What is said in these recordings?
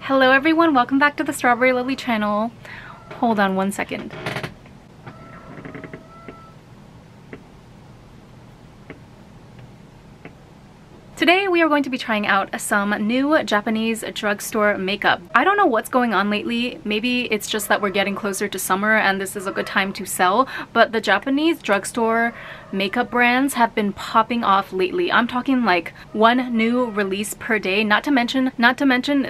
Hello everyone, welcome back to the Strawberryloli channel. Hold on one second. Today we are going to be trying out some new Japanese drugstore makeup. I don't know what's going on lately. Maybe it's just that we're getting closer to summer and this is a good time to sell, but the Japanese drugstore makeup brands have been popping off lately. I'm talking like one new release per day. Not to mention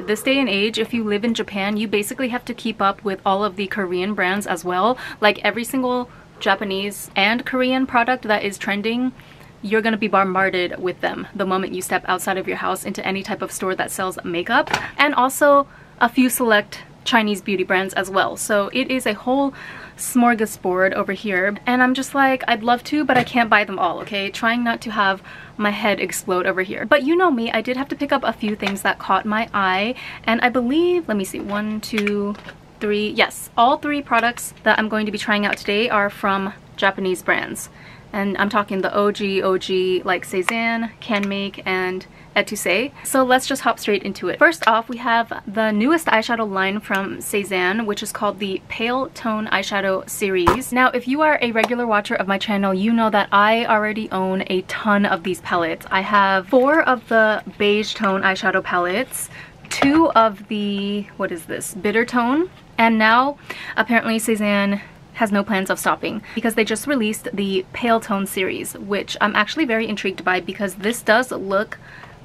this day and age, if you live in Japan, you basically have to keep up with all of the Korean brands as well. Like every single Japanese and Korean product that is trending, you're going to be bombarded with them the moment you step outside of your house into any type of store that sells makeup, and also a few select Chinese beauty brands as well. So it is a whole smorgasbord over here, and I'm just like, I'd love to, but I can't buy them all, okay? Trying not to have my head explode over here. But you know me, I did have to pick up a few things that caught my eye, and I believe, let me see, 1, 2, 3, yes, all 3 products that I'm going to be trying out today are from Japanese brands. And I'm talking the OG like Cezanne, Canmake, and ettusais. So let's just hop straight into it. First off, we have the newest eyeshadow line from Cezanne, which is called the Pale Tone Eyeshadow Series. Now, if you are a regular watcher of my channel, you know that I already own a ton of these palettes. I have 4 of the beige tone eyeshadow palettes, 2 of the, what is this, bitter tone, and now apparently Cezanne has no plans of stopping because they just released the Pale Tone series, which I'm actually very intrigued by because this does look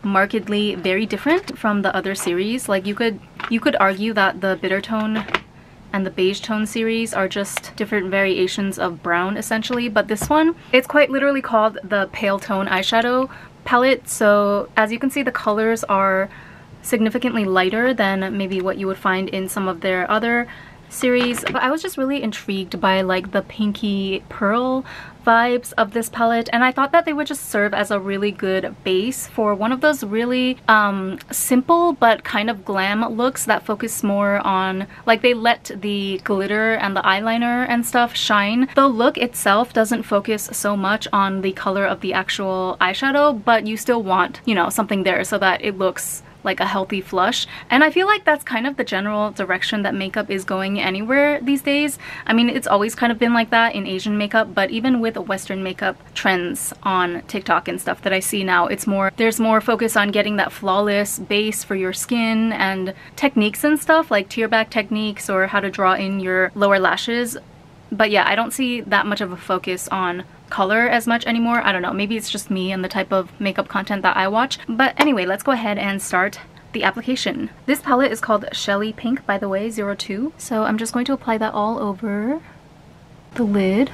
markedly very different from the other series. Like you could argue that the bitter tone and the beige tone series are just different variations of brown essentially, but this one, it's quite literally called the Pale Tone eyeshadow palette. So as you can see, the colors are significantly lighter than maybe what you would find in some of their other series, but I was just really intrigued by like the pinky pearl vibes of this palette, and I thought that they would just serve as a really good base for one of those really simple but kind of glam looks that focus more on, like, they let the glitter and the eyeliner and stuff shine. The look itself doesn't focus so much on the color of the actual eyeshadow, but you still want, you know, something there so that it looks like a healthy flush. And I feel like that's kind of the general direction that makeup is going anywhere these days. I mean, it's always kind of been like that in Asian makeup, but even with Western makeup trends on TikTok and stuff that I see now, it's more, there's more focus on getting that flawless base for your skin and techniques and stuff like tear back techniques or how to draw in your lower lashes. But yeah, I don't see that much of a focus on color as much anymore. I don't know, maybe it's just me and the type of makeup content that I watch. But anyway, let's go ahead and start the application. This palette is called Shelly Pink, by the way, 02. So I'm just going to apply that all over the lid.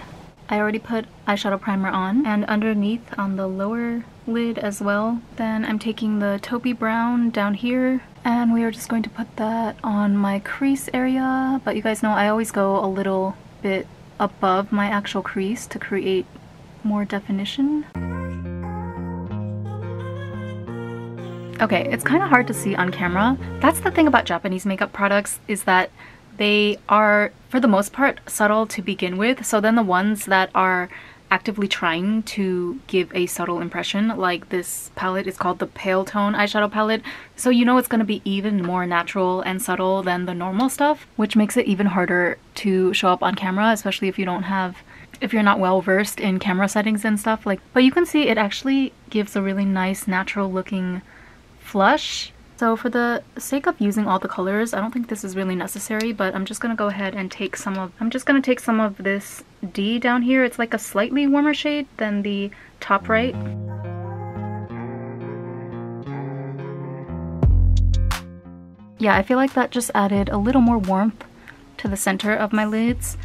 I already put eyeshadow primer on, and underneath on the lower lid as well. Then I'm taking the taupey brown down here, and we are just going to put that on my crease area. But you guys know I always go a little bit above my actual crease to create more definition. Okay, it's kind of hard to see on camera. That's the thing about Japanese makeup products, is that they are, for the most part, subtle to begin with. So then the ones that are actively trying to give a subtle impression, like this palette is called the Pale Tone Eyeshadow Palette, so you know it's going to be even more natural and subtle than the normal stuff, which makes it even harder to show up on camera, especially if you don't have, if you're not well versed in camera settings and stuff. Like, but you can see it actually gives a really nice natural looking flush. So for the sake of using all the colors, I don't think this is really necessary, but I'm just gonna go ahead and take some of, this D down here. It's like a slightly warmer shade than the top right. Yeah, I feel like that just added a little more warmth to the center of my lids.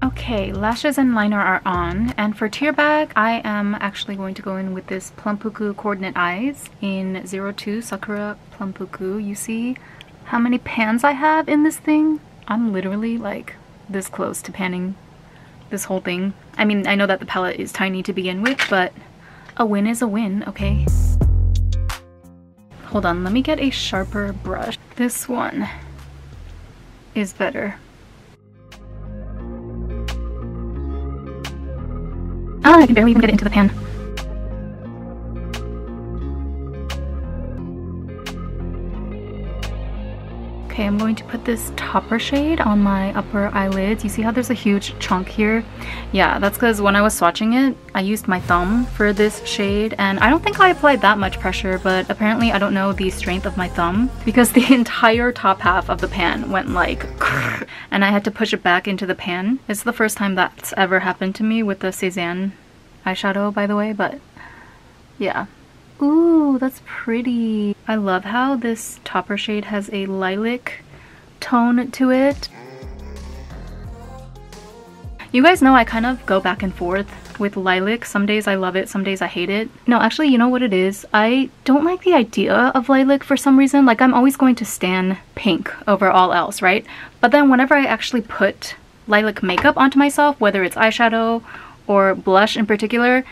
Okay, lashes and liner are on, and for tear bag, I am actually going to go in with this Plumpuku Coordinate Eyes in 02 Sakura Plumpuku. You see how many pans I have in this thing? I'm literally like this close to panning this whole thing. I mean, I know that the palette is tiny to begin with, but a win is a win, okay? Hold on, let me get a sharper brush. This one is better. I can barely even get it into the pan. Okay, I'm going to put this topper shade on my upper eyelids. You see how there's a huge chunk here? Yeah, that's because when I was swatching it, I used my thumb for this shade, and I don't think I applied that much pressure, but apparently I don't know the strength of my thumb because the entire top half of the pan went like and I had to push it back into the pan. It's the first time that's ever happened to me with the Cezanne eyeshadow, by the way, but yeah. Ooh, that's pretty. I love how this topper shade has a lilac tone to it. You guys know I kind of go back and forth with lilac. Some days I love it, some days I hate it. No, actually, you know what it is? I don't like the idea of lilac for some reason. Like, I'm always going to stan pink over all else, right? But then whenever I actually put lilac makeup onto myself, whether it's eyeshadow or blush in particular,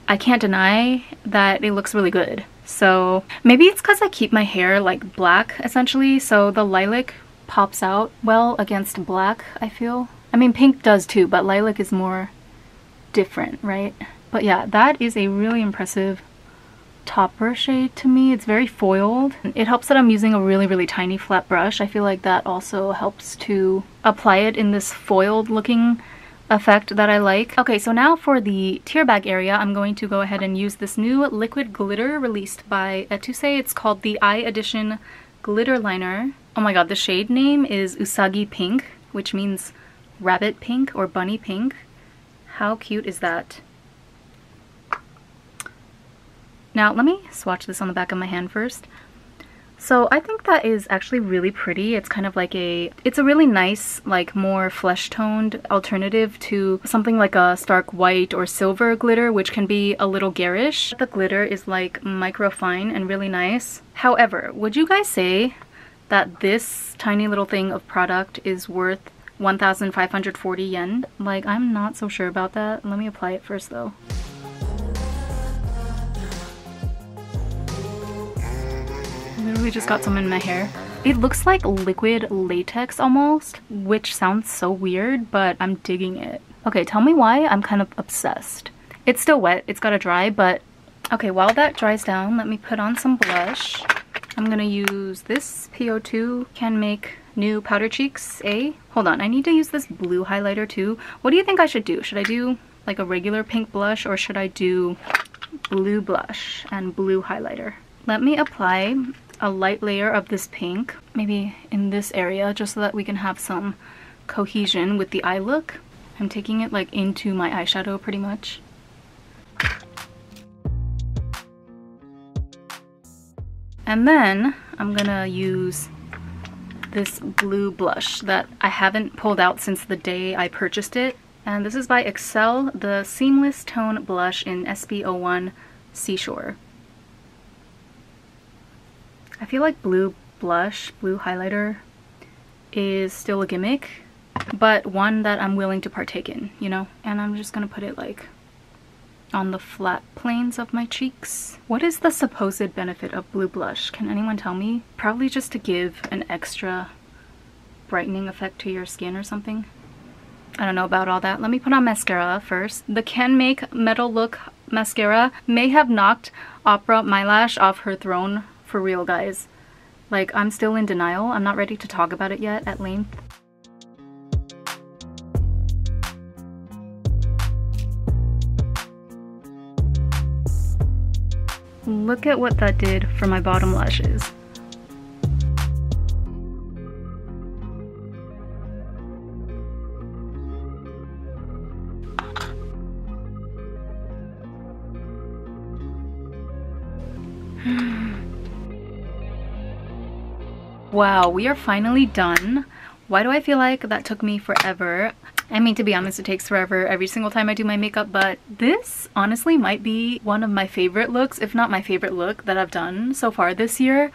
I can't deny that it looks really good. So maybe it's because I keep my hair like black essentially, so the lilac pops out well against black, I feel. I mean, pink does too, but lilac is more different, right? But yeah, that is a really impressive topper shade to me. It's very foiled. It helps that I'm using a really tiny flat brush. I feel like that also helps to apply it in this foiled looking effect that I like. Okay, so now for the tear bag area, I'm going to go ahead and use this new liquid glitter released by ettusais. It's called the Eye Edition Glitter Liner. Oh my god, the shade name is Usagi Pink, which means rabbit pink or bunny pink. How cute is that? Now, let me swatch this on the back of my hand first. So I think that is actually really pretty. It's kind of like it's a really nice, like more flesh toned alternative to something like a stark white or silver glitter, which can be a little garish. The glitter is like micro fine and really nice. However, would you guys say that this tiny little thing of product is worth 1,540 yen? Like, I'm not so sure about that. Let me apply it first though. Literally just got some in my hair. It looks like liquid latex almost, which sounds so weird, but I'm digging it. Okay, tell me why I'm kind of obsessed. It's still wet, it's gotta dry, but okay, while that dries down, let me put on some blush. I'm gonna use this PO2 Canmake New Powder Cheeks A. Hold on, I need to use this blue highlighter too. What do you think I should do? Should I do like a regular pink blush, or should I do blue blush and blue highlighter? Let me apply a light layer of this pink, maybe in this area, just so that we can have some cohesion with the eye look. I'm taking it like into my eyeshadow pretty much. And then I'm gonna use this blue blush that I haven't pulled out since the day I purchased it. And this is by Excel, the Seamless Tone Blush in SB01 Seashore. I feel like blue blush, blue highlighter is still a gimmick, but one that I'm willing to partake in, you know? And I'm just gonna put it like on the flat planes of my cheeks. What is the supposed benefit of blue blush? Can anyone tell me? Probably just to give an extra brightening effect to your skin or something. I don't know about all that. Let me put on mascara first. The Canmake Metalook mascara may have knocked Opera My Lash off her throne. For real, guys. Like, I'm still in denial. I'm not ready to talk about it yet at length. Look at what that did for my bottom lashes. Wow, we are finally done. Why do I feel like that took me forever? I mean, to be honest, it takes forever every single time I do my makeup, but this honestly might be one of my favorite looks, if not my favorite look that I've done so far this year.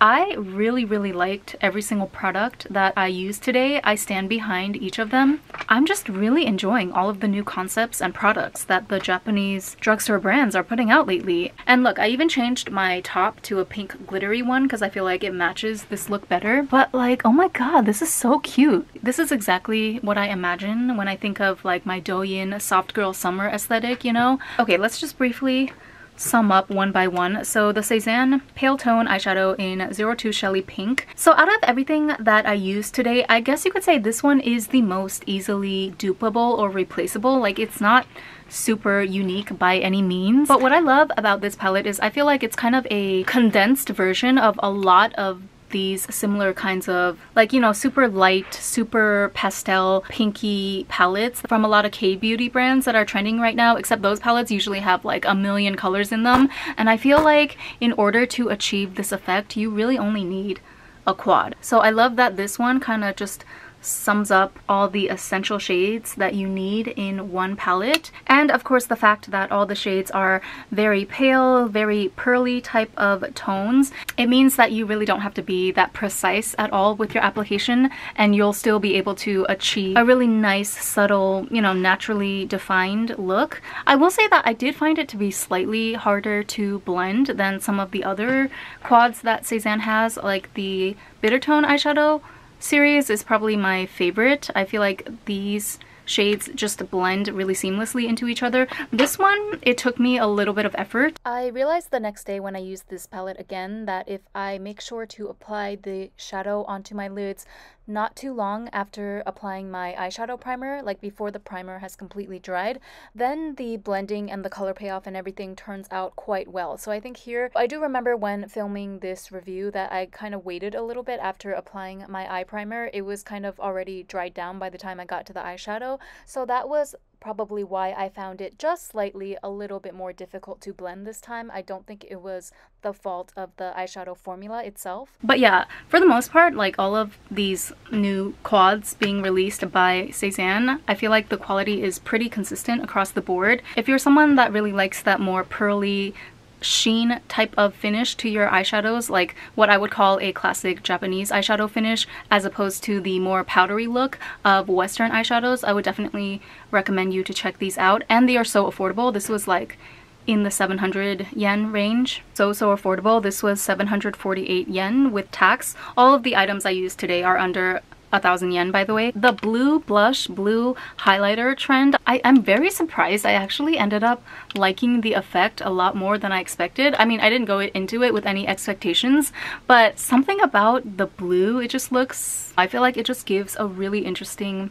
I really liked every single product that I used today. I stand behind each of them. I'm just really enjoying all of the new concepts and products that the Japanese drugstore brands are putting out lately. And look, I even changed my top to a pink glittery one because I feel like it matches this look better. But like, oh my god, this is so cute. This is exactly what I imagine when I think of like my Douyin soft girl summer aesthetic, you know? Okay, let's just briefly sum up one by one. So the Cezanne Pale Tone Eyeshadow in 02 Shelly Pink. So out of everything that I used today, I guess you could say this one is the most easily dupable or replaceable. Like, it's not super unique by any means. But what I love about this palette is I feel like it's kind of a condensed version of a lot of these similar kinds of, like, you know, super light, super pastel, pinky palettes from a lot of K-beauty brands that are trending right now, except those palettes usually have like a million colors in them. And I feel like in order to achieve this effect, you really only need a quad. So I love that this one kind of just sums up all the essential shades that you need in one palette. And of course the fact that all the shades are very pale, very pearly type of tones, it means that you really don't have to be that precise at all with your application, and you'll still be able to achieve a really nice, subtle, you know, naturally defined look. I will say that I did find it to be slightly harder to blend than some of the other quads that Cezanne has, like the Bitter Tone eyeshadow series is probably my favorite. I feel like these shades just blend really seamlessly into each other. This one, it took me a little bit of effort. I realized the next day when I used this palette again that if I make sure to apply the shadow onto my lids not too long after applying my eyeshadow primer, like before the primer has completely dried, then the blending and the color payoff and everything turns out quite well. So I think here, I do remember when filming this review that I kind of waited a little bit after applying my eye primer. It was kind of already dried down by the time I got to the eyeshadow. So that was probably why I found it just slightly a little bit more difficult to blend this time. I don't think it was the fault of the eyeshadow formula itself. But yeah, for the most part, like all of these new quads being released by Cezanne, I feel like the quality is pretty consistent across the board. If you're someone that really likes that more pearly sheen type of finish to your eyeshadows, like what I would call a classic Japanese eyeshadow finish, as opposed to the more powdery look of Western eyeshadows, I would definitely recommend you to check these out. And they are so affordable. This was like in the 700 yen range. So affordable. This was 748 yen with tax. All of the items I used today are under 1,000 yen, by the way. The blue blush, blue highlighter trend, I'm very surprised. I actually ended up liking the effect a lot more than I expected. I mean, I didn't go into it with any expectations, but something about the blue, it just looks, I feel like it just gives a really interesting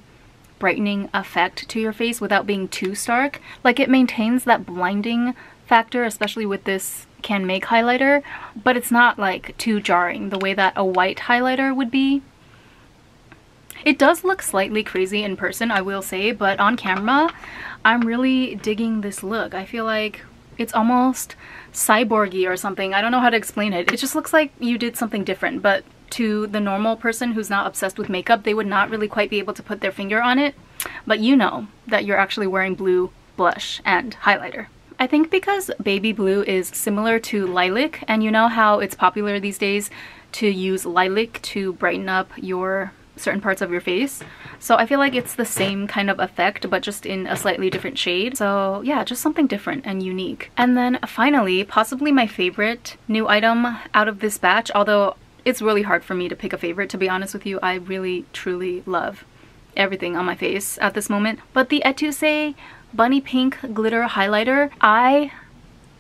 brightening effect to your face without being too stark. Like, it maintains that blinding factor, especially with this Canmake highlighter, but it's not like too jarring the way that a white highlighter would be. It does look slightly crazy in person, I will say, but on camera, I'm really digging this look. I feel like it's almost cyborgy or something. I don't know how to explain it. It just looks like you did something different, but to the normal person who's not obsessed with makeup, they would not really quite be able to put their finger on it. But you know that you're actually wearing blue blush and highlighter. I think because baby blue is similar to lilac, and you know how it's popular these days to use lilac to brighten up your certain parts of your face. So I feel like it's the same kind of effect, but just in a slightly different shade. So yeah, just something different and unique. And then finally, possibly my favorite new item out of this batch, although it's really hard for me to pick a favorite, to be honest with you. I really, truly love everything on my face at this moment. But the ettusais Bunny Pink Glitter Highlighter, I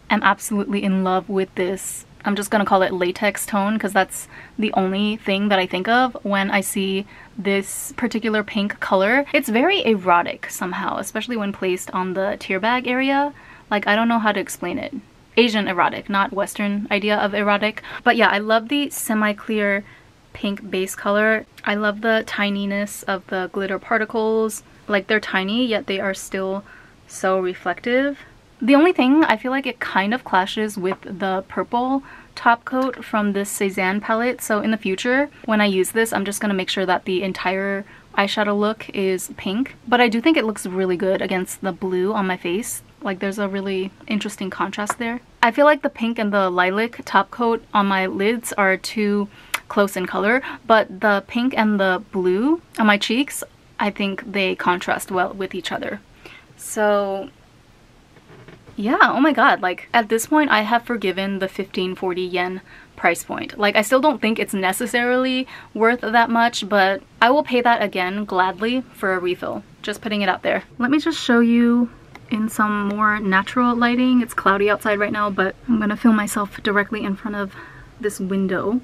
am absolutely in love with this. I'm just gonna call it latex tone because that's the only thing that I think of when I see this particular pink color. It's very erotic somehow, especially when placed on the tear bag area. Like, I don't know how to explain it. Asian erotic, not Western idea of erotic. But yeah, I love the semi-clear pink base color. I love the tininess of the glitter particles. Like, they're tiny, yet they are still so reflective. The only thing, I feel like it kind of clashes with the purple top coat from this Cezanne palette. So in the future, when I use this, I'm just going to make sure that the entire eyeshadow look is pink, but I do think it looks really good against the blue on my face. Like there's a really interesting contrast there. I feel like the pink and the lilac top coat on my lids are too close in color, but the pink and the blue on my cheeks, I think they contrast well with each other. So yeah, oh my god, like at this point I have forgiven the 1540 yen price point. Like I still don't think it's necessarily worth that much, but I will pay that again gladly for a refill. Just putting it out there. Let me just show you in some more natural lighting. It's cloudy outside right now, but I'm gonna film myself directly in front of this window.